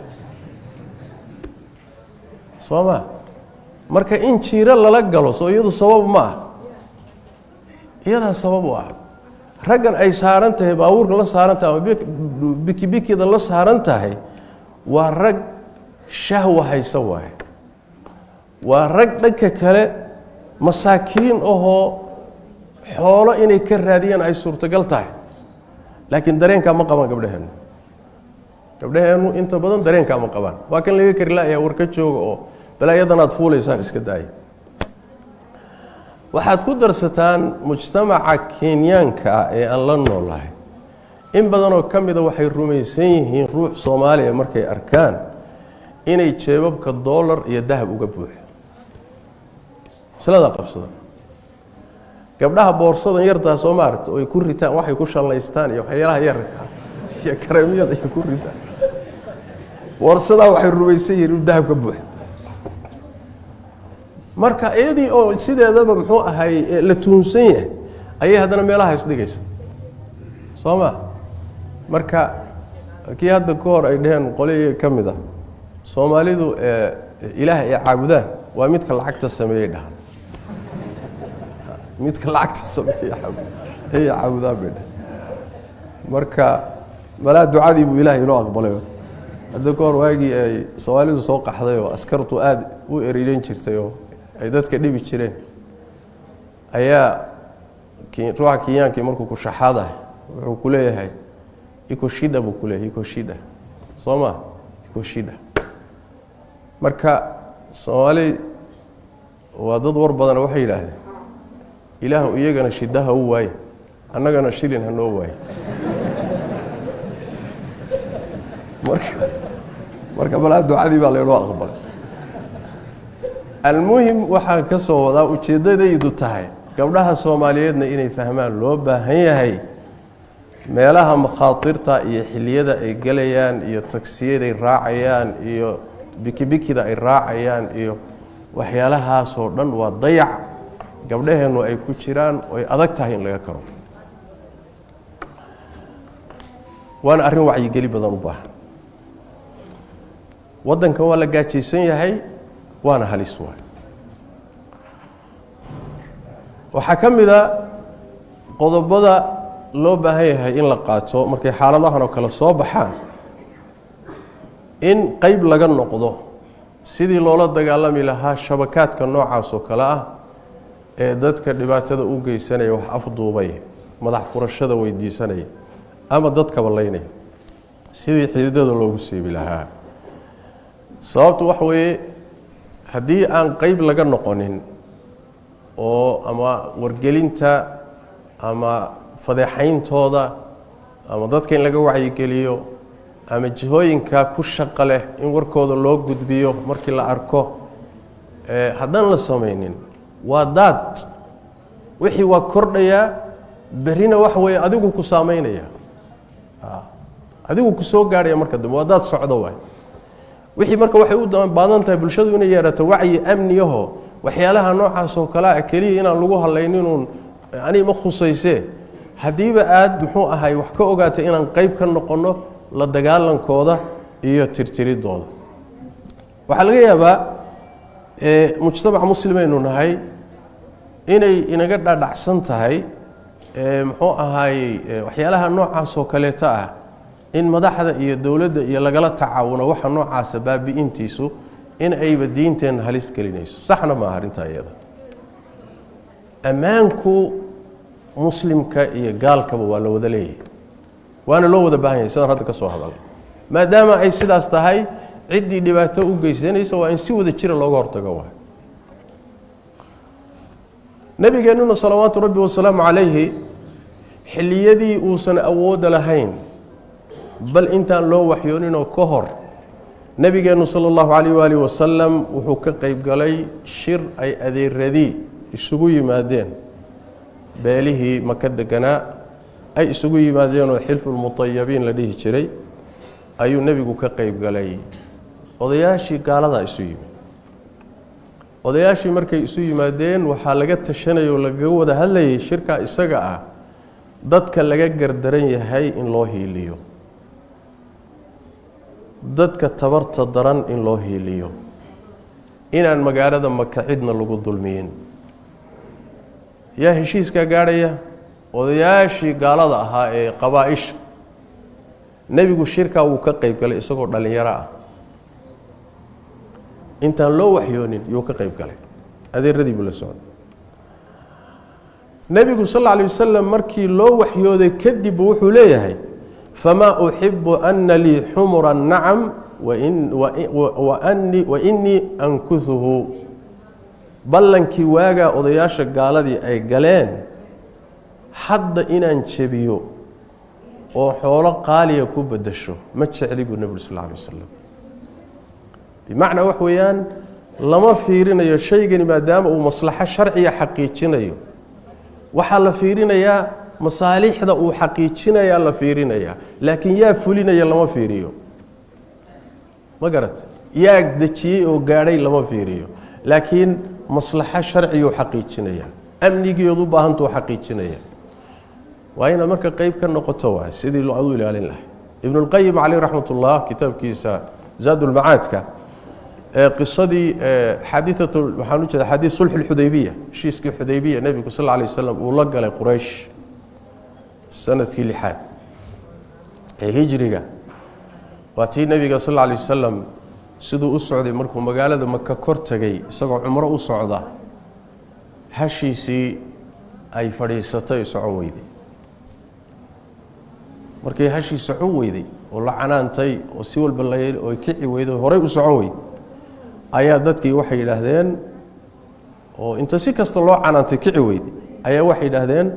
soo ma marka in jiiro lala galo soo iyadu sabab ma ah iyadaa sabab u ah raggan ay saaran tahay baabuurka la saaran tahay ama bikibikida la saaran tahay ورق شهوة هيسواه ورق دك كله مساكين xoolo inay ka raadiyaan ay suurtagal tahay laakiin dareenka ma qaban gabdhaheenu inta badan dareenka ma qabaan waa kan laga kari laayaa warka jooga oo balaayadan aad fuuleysaan iska daay waxaad ku darsataan mujtamaca Kenyaanka ee aan la noolahay in badan oo kamida waxay rumaysan yihiin ruux Soomaaliya markay arkaan inay jeebabka dollar iyo dahab uga buuxo salada qabsada gabdhaha boorsadan yartaa soo maarto oo ay ku ritaan waxay ku shalaystaan iyo waxyaalaha yarka iyo kareemiyada ay ku ritaan boorsada waxay rumaysan yihiin dahab ka buuxo marka eedii oo sideedaba muxuu ahay la tuunsan yahay ayay hadana meelaha isdhigaysa Sooma marka kii hadda ka hor ay dhaheen qoliga kamida Soomaalidu Ilaahay ay caabudaan waa midka lacagta sameeyay dhahan midka lacagta sameeyay caabudaan baa marka mala ducadii buu Ilaahay inoo aqbalay hadda ka hor waagii ay Soomaalidu soo qaxday oo askartu aad u ereerin jirtay oo ay dadka dhibi jireen ayaa ruuxa Kenyaanka markuu ku shaxaadahay wuxuu ku leeyahay iko shida buu ku leeyahay iko shida Sooma iko shida marka Soomaali waa dad war badan waxay yiraahdeen Ilaahu iyagana shidaha u waay annagana shilin hanoo waay marka bala ducadii baa leeyo aqbal المهم waxaan ka soo wadaa ujeedadaydu tahay gabdhaha Soomaaliyeedna inay fahmaan loo baahan yahay meelaha makhatirta iyo xiliyada ay galayaan iyo taksiyada ay raacayaan iyo bikibikida ay raacayaan iyo waxyaalahaas oo dhan waa dayac gabdhaheenu ay ku jiraan oo ay adag tahay in laga karo waan arrin wacyi gali badan u baahan wadanka waa la gaajaysan yahay وانا halis waay waxa kamida qodobada loo baahan yahay in la qaato markay xaaladahan oo kala soo baxaan in qayb laga noqdo sidii loola dagaalami lahaa shabakaadka noocaas oo kala ah ee dadka dhibaatada u geysanaya wax afduubay madax furashada weydiisanaya ama dadka balaynay sidii xididada loogu siibi lahaa sababtu wax weeye haddii aan qayb laga noqonin oo ama wargelinta ama fadeexayntooda ama dadka in laga wacyi geliyo ama jihooyinka ku shaqo leh in warkooda loo gudbiyo markii la arko haddaan la samaynin waa daad wixii waa kordhaya berina wax weeye adigu ku saameynaya adigu ku soo gaaraya marka dambe waa daad socdo waay wixii marka waxay u baadan tahay bulshadu inay yeerato wacyi amniyaho waxyaalaha noocaas oo kala ah kaliya inaan lagu halaynin ani ma khusayse hadiiba aad muxuu ahay wax ka ogaatay inaan qayb ka noqono la dagaalankooda iyo tirtiridooda waxa laga yaabaa mujtamac muslimeenu nahay inay inaga dhadhacsan tahay muxuu ahay waxyaalaha noocaas oo kale ah in madaxda iyo dawladda iyo lagala tacaawuno waxa noocaas baabiintiisu in ayba diinteen halis gelinayso saxna ma arinta iyada amaanku muslimka iyo gaalkaba waa la wada leeyahay waana loo wada baahan yahay sidaan hadda ka soo hadal maadaama ay sidaas tahay cidii dhibaato u geysanaysa waa in si wada jira looga hortago waa nabigeennuna salawaatu rabbi wasalaamu calayhi xilliyadii uusan awood lahayn bal intaan loo waxyooninoo ka hor nabigeenu sallallahu alayhi wa sallam wuxuu ka qayb galay shir ay adeeradii isugu yimaadeen beelihii Maka deganaa ay isugu yimaadeen oo xilful mutayyibin la dhihi jiray ayuu nabigu ka qayb galay odayaashii gaalada isu yimid odayaashii markay isu yimaadeen waxa laga tashanay oo laga wada hadlayay shirka isaga ah dadka laga gardaran yahay in loo hiiliyo dadka tabarta daran in loo hiiliyo inaan magaalada Maka cidna lagu dulmiyin yaa heshiiska gaaraya odayaashii gaalada ahaa ee qabaa'ish nabigu shirka uu ka qayb galay isagoo dhalinyaro ah intaan loo waxyoonin yuu ka qayb galay adeeradii buu la socday nebigu sal alla alay wasalam markii loo waxyooday kadib wuxuu leeyahay famaa uxibu ana lii xumura nacam wainii ankuhuhu ballankii waagaa odayaasha gaaladii ay galeen hadda inaan jebiyo oo xoolo qaaliya ku bedasho ma jecli buu nebigu sal alla alay wasalam bimacnaa wax weeyaan lama fiirinayo shaygani maadaama uu maslaxo sharciya xaqiijinayo waxaa la fiirinayaa masaalixda uu xaqiijinayaa la fiirinayaa laakiin yaa fulinaya lama fiiriyo ma garat yaa dejiyey oo gaadhay lama fiiriyo laakiin maslaxo sharciyuu xaqiijinayaa amnigeedu u baahantuu xaqiijinaya waa inaad marka qayb ka noqoto waa sidii loo adu ilaalin lahay ibnu lqayim caleyh raxmat ullah kitaabkiisa zaadulmacaadka qisadii xadiiatu waxaan u jeeda xadiid sulxu lxudaybiya heshiiskii xudaybiya nebigu sal alla alay wasalam uu la galay quraysh sanadkii 6 ee hijriga waa tii nebiga sal alla alay wasalam siduu u socday markuu magaalada maka kor tagay isagoo cumro u socda hashiisii ay fadhiisatay socon weyday markay hashii socon weyday oo la canaantay oo si walba la yeelay oo kici weyday horey u socon weyday ayaa dadkii waxay yidhaahdeen oo inta si kasta loo canaantay kici weyday ayaa waxay yidhaahdeen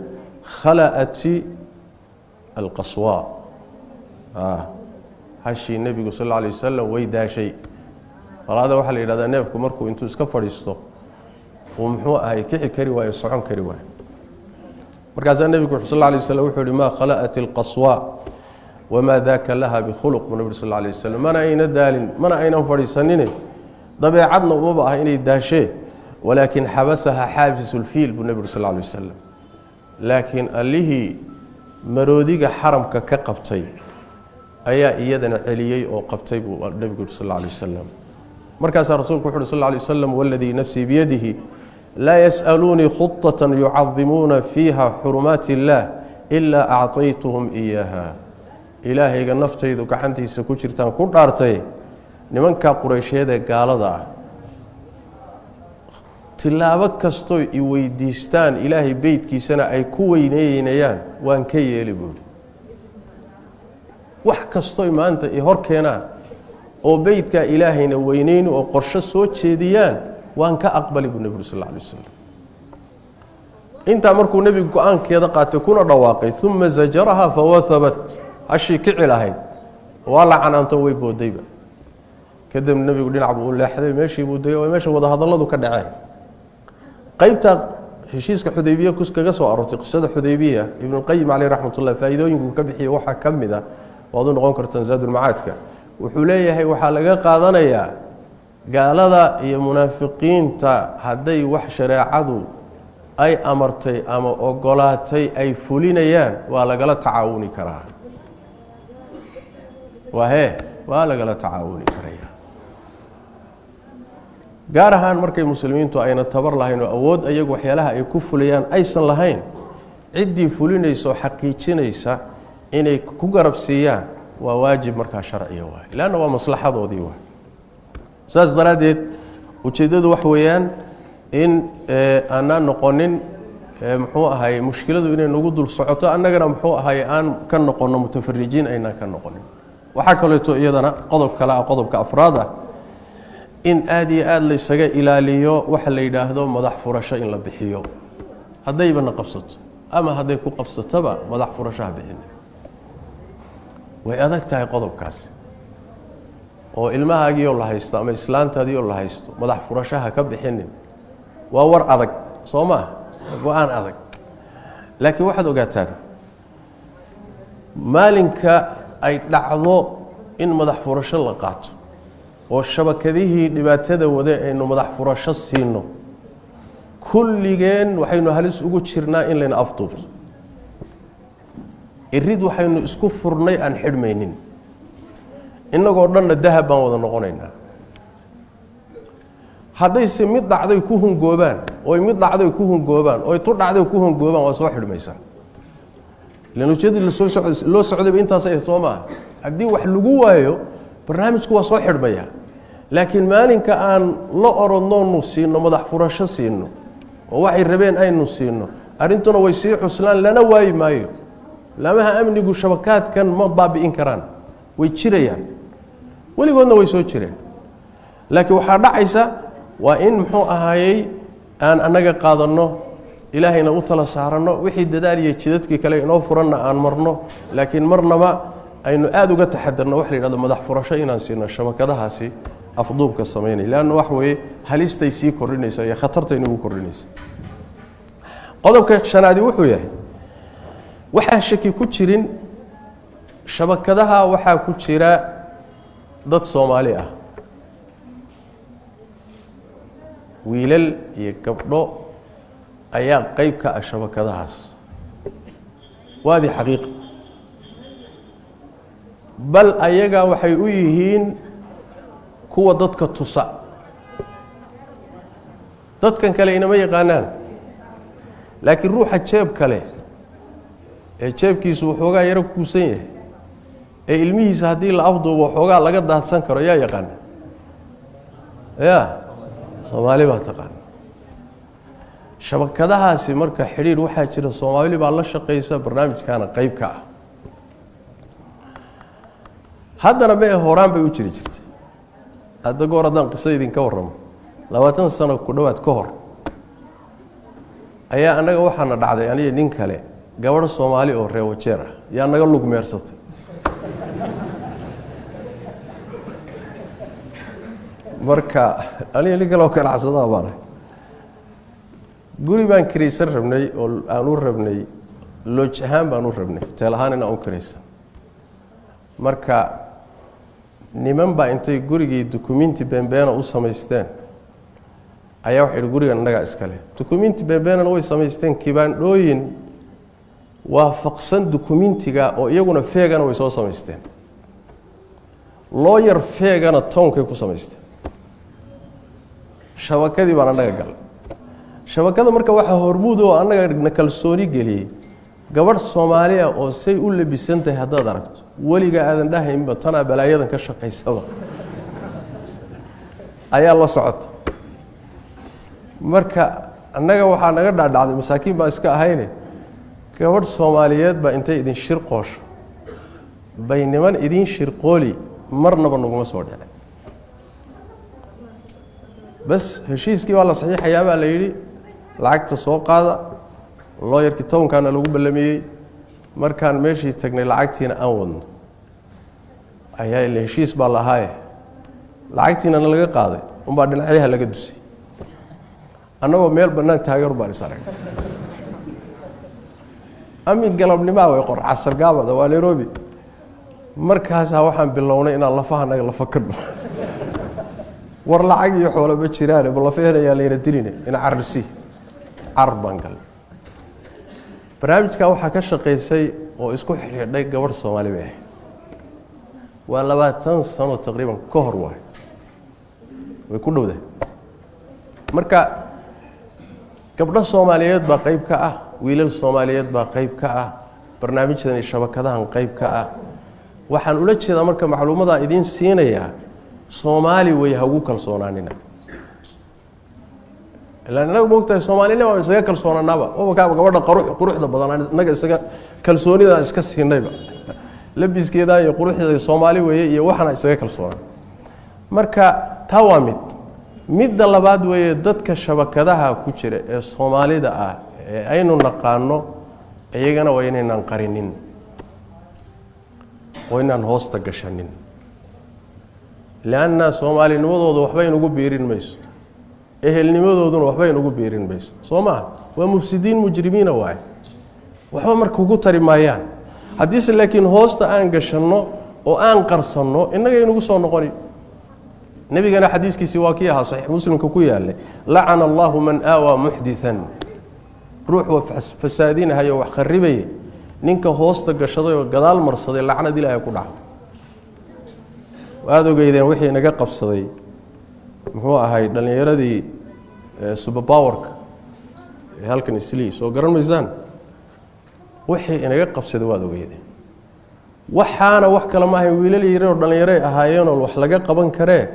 khala'ati alqaswa hashii nebigu sal alla alay wasalam way daashay qalaada waxaa la yidhahdaa neefku markuu intuu iska fadhiisto uu muxuu ahay kici kari waayo socon kari waayo markaasaa nebigu sal alla alay wasalam wuxuu yihi maa khala'at alqaswa wamaa daaka laha bikhuluq buu nebigu sal alla alay wasalam mana ayna daalin mana aynan fadhiisanine dabeecadna umaba ah inay daashee walaakin xabasaha xaabisulfiil buu nebigu sal alla alay wasalam laakiin allihii maroodiga xaramka ka qabtay ayaa iyadana celiyey oo qabtay buu nebigu sal alla alay wasalam markaasaa rasuulku wuxu uhi sal alla alay wasalam waladii nafsii biyadihi laa yas'aluunii khudatan yucadimuuna fiiha xurumaati illaah ilaa acطaytuhum iyaaha ilaahayga naftaydu gacantiisa ku jirtaan ku dhaartay nimankaa quraysheed ee gaalada ah tilaabo kastoo i weydiistaan ilaahay beydkiisana ay ku weyneeynayaan waan ka yeeli buuhi wax kastooy maanta i hor keenaan oo beydkaa ilaahayna weyneyni oo qorsho soo jeediyaan waan ka aqbali buu nebigu sal alla alay wasalam intaa markuu nebigu go-aankeeda qaatay kuna dhawaaqay uma zajaraha fawahabat hashii kici lahayd waa la canaanto way boodayba kadib nebigu dhinac buu u leexday meeshii buu degay oo meesha wadahadalladu ka dhaceen qaybta heshiiska xudaybiya kaga soo aroortay qisada xudaybiya ibnulqayim caleyh raxmat ullah faa'iidooyinku ka bixiyey waxaa ka mid a waad u noqon kartaan zaadulmacaadka wuxuu leeyahay waxaa laga qaadanayaa gaalada iyo munaafiqiinta hadday wax shareecadu ay amartay ama ogolaatay ay fulinayaan waa lagala tacaawuni karaa waa lagala tacaawuni karaya gaar ahaan markay muslimiintu ayna tabar lahayn oo awood ayagu waxyaalaha ay ku fulayaan aysan lahayn ciddii fulinaysa oo xaqiijinaysa inay ku garab siiyaan waa waajib markaa sharciya waay leanna waa maslaxadoodii waay saas daraaddeed ujeeddadu wax weeyaan in aanaan noqonin muxuu ahay mushkiladu inay nagu dul socoto annagana muxuu ahay aan ka noqonno mutafarijiin aynaan ka noqonin waxaa kaleeto iyadana qodob kale ah qodobka afraad ah in aada iyo aada laysaga ilaaliyo waxa la yidhaahdo madax furasho in la bixiyo haddaybana qabsato ama hadday ku qabsatoba madax furashaha bixina way adag tahay qodobkaasi oo ilmahaagiioo la haysto ama islaantaadiioo la haysto madax furashaha ka bixinin waa war adag soo maa go-aan adag laakiin waxaad ogaataan maalinka ay dhacdo in madax furasho la qaato oo shabakadihii dhibaatada wade aynu madax furasho siino kulligeen waxaynu halis ugu jirnaa in layna afduubto irid waxaynu isku furnay aan xidhmaynin innagoo dhanna dahab baan wada noqonaynaa haddayse mid dhacday ku hungoobaan oy mid dhacday ku hungoobaan oy tu dhacday ku hungoobaan waa soo xidhmaysaa ilan ujeedadii loo socdayba intaas ay soo maaha haddii wax lagu waayo barnaamijku waa soo xidhmaya laakiin maalinka aan la orodno siino madax furasho siino oo waxay rabeen aynu siino arintuna way sii cuslaan lana waayi maayo lamaha amnigu shabakaadkan ma baabi'in karaan way jirayaan weligoodna way soo jireen laakiin waxaa dhacaysa waa in muxuu ahaayey aan anaga qaadano ilaahayna u tala saarano wixii dadaal iyo jidadkii kale inoo furanna aan marno laakiin marnaba aynu aad uga taxadarno wax la yiraahdo madax furasho inaan siino shabakadahaasi afduubka sameynay laana wax weeye halistay sii korinaysa iyo khatartay nagu korinaysa qodobka shanaadi wuxuu yahay waxa shaki ku jirin shabakadaha waxa ku jira dad Soomaali ah wiilal iyo gabdho ayaa qayb ka ah shabakadahaas waadi xaqiiq bal ayaga waxay u yihiin kuwa dadka tusa dadkan kale inama yaqaanaan laakiin ruuxa jeeb kale ee jeebkiisu wuxuugaa yaro kuusan yahay ee ilmihiisa haddii la afduubo waxoogaa laga daadsan karo yaa yaqaan Soomaali baa taqaan shabakadahaasi marka xiriir waxaa jira Soomaali baa la shaqeysa barnaamijkana qayb ka ah haddana ma horaan bay u jiri jirtay hadda goor haddaan qiso idinka warramo 20 sano ku dhowaad ka hor ayaa anaga waxaana dhacday aniga nin kale gabadh Soomaali oo reewo jeer ah yaa naga lug meersatay marka aniga nin kale oo kala casada baan guri baan kireysan rabnay oo aan u rabnay lodge ahaan baan u rabnay hotel ahaan inaan u kireysan marka niman baa intay gurigii documenti beenbeena u samaysteen ayaa wax guriga naga iskale documenti beenbeena way samaysteen kibaandooyin waafaqsan documentiga oo iyaguna feegana way soo samaysteen lawyer feegana toonkay ku samaysteen shabakadii baan naga gal shabakada marka waxa hormuud oo anaga kalsooni galiyay gabadh Soomaali ah oo say u labisantahay haddaad aragto waliga aadan dhahaynba tana balaayadan ka shaqeysaba ayaa la socota marka anaga waxa naga dhaadhacday masaakiin baa iska ahayne gabadh Soomaaliyeed baa intay idin shirqoosh bayniman idin shirqooli marnaba naguma soo dhacay bas heshiiskii waa la saxiixayaa baa la yiri lacagta soo qaada lawyer-ki toonkaana lagu ballamiyay markaan meeshii tagnay lacagtiina aan wadno ayaa la heshiis baa lahaay lacagtiina laga qaaday baa dhinacyaha laga dusay annagoo meel banaan taageer baan isarag amin galabnimo way qor casar gaabada waa Nairobi markaas waxaan bilownay inaan lafaha naga la fakado war lacag iyo xoolo ma jiraan bal la feerayaa la dilinay in carsi arban gal barnaamijka waxa ka shaqeysay oo isku xidhiidhay gabadh Soomaali ah waa 20 sano taqriiban ka hor way ku dhowday marka gabdho Soomaaliyeed baa qayb ka ah wiilal Soomaaliyeed baa qayb ka ah barnaamijyadan shabakadahan qayb ka ah waxaan ula jeedaa marka macluumaadka idin siinaya Soomaali way hagu kalsoonaanina ilaa moogtahay Soomaalina waa isaga kalsoonaanaba oo gabadha quruxda badan naga isaga kalsoonida iska siinayba labiskeeda iyo quruxda Soomaali weeye iyo waxana isaga kalsoonaan marka tawaamid midda labaad weeye dadka shabakadaha ku jira ee Soomaalida ah ee aynu naqaano iyagana waa inaan qarinin oo inaan hoosta gashanin laana Soomaalinimadooda waxba inugu biirin mayso ehelnimadooduna waxba inugu biirin mayso Soomaa waa mufsidiin mujrimiina waay waxba marka ugu tari maayaan hadii laakiin hoosta aan gashano oo aan qarsanno inaga inugu soo noqoni nabigana xadiiskiisi waa kii ahaa sahih muslimka ku yaalay la'ana Allahu man awa muhdithan ruux wa fasaadinayo wax kharibay ninka hoosta gashaday oo gadaal marsaday lacnad Ilaahay ku dhaco waad ogeydeen wixii naga qabsaday muxuu ahay dhalinyaradii super powerka halkan isli soo garan maysaan wixii inaga qabsaday waad ogeydeen waxaana wax kala ma ahay wiilal yar oo dhalinyaro ahaayeen oo wax laga qaban karee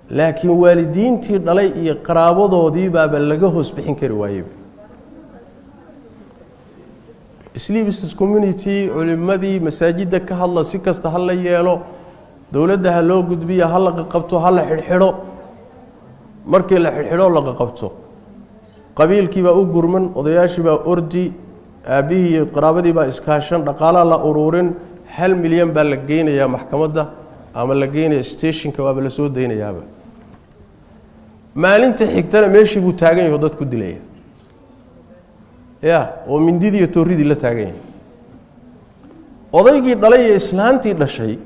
laakiin waalidiintii dhalay iyo qaraabadoodii baaba laga hoos bixin kari waayay Islii Business Community culimadii masaajidda ka hadla si kasta hal la yeelo dawladda ha loo gudbiyo hal la qabto hal la xidhxidho markii la xidhxidho la qabto qabiilkii baa u gurman odayaashii baa ordi aabihii iyo qaraabadii baa iskaashan dhaqaalaha la ururin 1 milyan baa la geynayaa maxkamadda ama la geynayaa stationka waa la soo deynayaaba maalinta xigtana meeshii buu taagan yahay dad ku dilaya oo mindidii iyo tooridii la taagan yahay odaygii dhalay iyo islaantii dhashay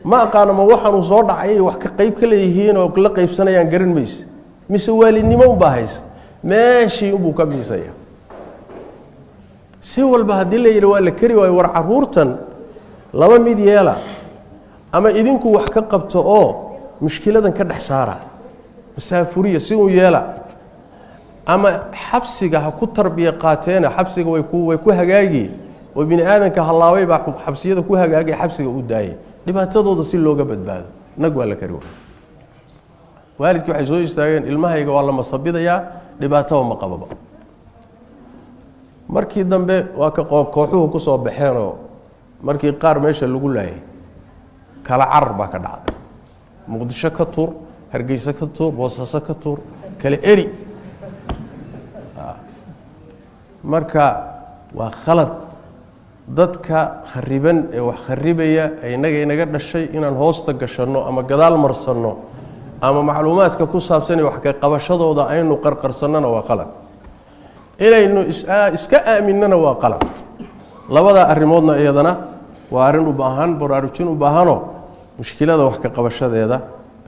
ma aqaan ma waxaan soo dhacay wax ka qayb ka leeyihiin oo la qaybsanayaan garan mayso mise waalidnimo u baahays meeshii uu ka miisaya si walba hadii la yiri waa la kari way war caruurtan laba mid yeela ama idinku wax ka qabto oo mushkiladan ka dhax saara masaafuriya si uu yeela ama xabsiga ha ku tarbiya qaateena xabsiga way ku hagaagi oo bini aadanka halaaway baa xabsiyada ku hagaagay xabsiga u daayay dhibaatadooda si looga badbaado nag waa la kari waalidku waxay soo istaageen ilmahayga waa la masabidayaa dhibaato ma qababa markii dambe waa ka kooxuhu ku soo baxeen oo markii qaar meesha lagu laayay kala carar baa ka dhacday muqdisho ka tuur hargeysa ka tuur boosaaso ka tuur kala eri marka waa khalad dadka khariban ee wax kharibaya inaga dhashay inaan hoosta gashano ama gadaal marsano ama macluumaadka ku saabsan wax ka qabashadooda aynu qarqarsanana waa qalad ilaynu iska aaminana waa qalad labada arimoodna iyadana waa arin u baahan baraarujin u baahano mushkilada wax ka qabashadeeda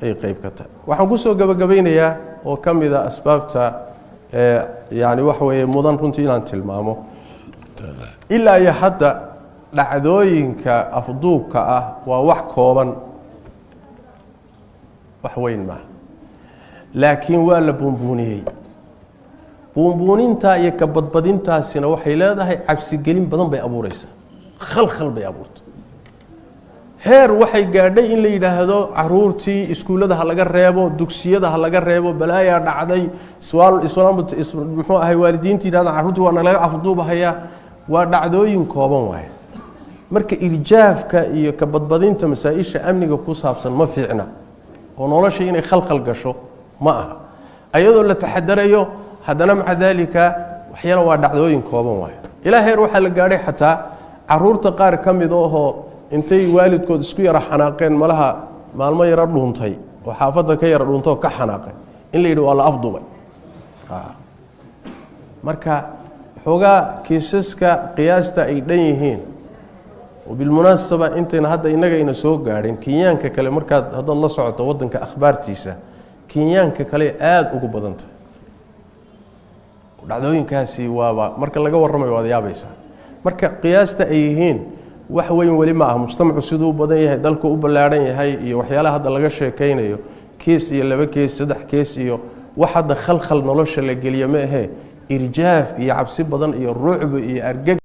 ay qayb ka tahay waxaan ku soo gabagabeynayaa oo kamida asbaabta يعني وحوي مدن runtii inaan tilmaamo ilaa iyo hadda dhacdooyinka afduubka ah waa wax kooban wax weyn ma laakiin waa la buunbuuninta iyo ka badbadintaasina waxay leedahay cabsi gelin badan bay abuuraysaa khalkhal bay abuurtaa heer waxay gaadhay in la yiraahdo caruurtii iskuulada laga reebo dugsiyada laga reebo balaaya dhacday muxuu ahay waalidiintii yiraahdo caruurtii waa laga afduubahaya waa dhacdooyin kooban waay marka irjaafka iyo ka badbadinta masaa'isha amniga ku saabsan ma fiicna oo nolosha inay khalkhal gasho ma aha ayadoo la taxadarayo hadana ma dalika waxyana waa dhacdooyin kooban waay ilaa heer waxa la gaadhay xataa caruurta qaar kamid oo intay waalidkood isku yara xanaaqeen malaha maalmo yara dhuuntay oo xaafada ka yara dhuunto ka xanaaqay in la yiraahdo waa la afduubay marka xoga kiisaska qiyaasta ay dhan yihiin oo bil munaasaba intayna hadda inaga soo gaadhin Kenyaanka kale marka hadda la socoto wadanka akhbaartiisa Kenyaanka kale aad ugu badantay dhacdooyinkaasi waa marka laga warramayo wada yaabaysa marka qiyaasta ay yihiin wax weyn wali ma ah mujtamacu sidoo badan yahay dalku u balaaran yahay iyo waxyaalaha hadda laga sheekaynayo kees iyo laba kees saddex kees iyo wax hadda khalkhal nolosha la geliyo ma aha irjaaf iyo cabsi badan iyo ruucb iyo argag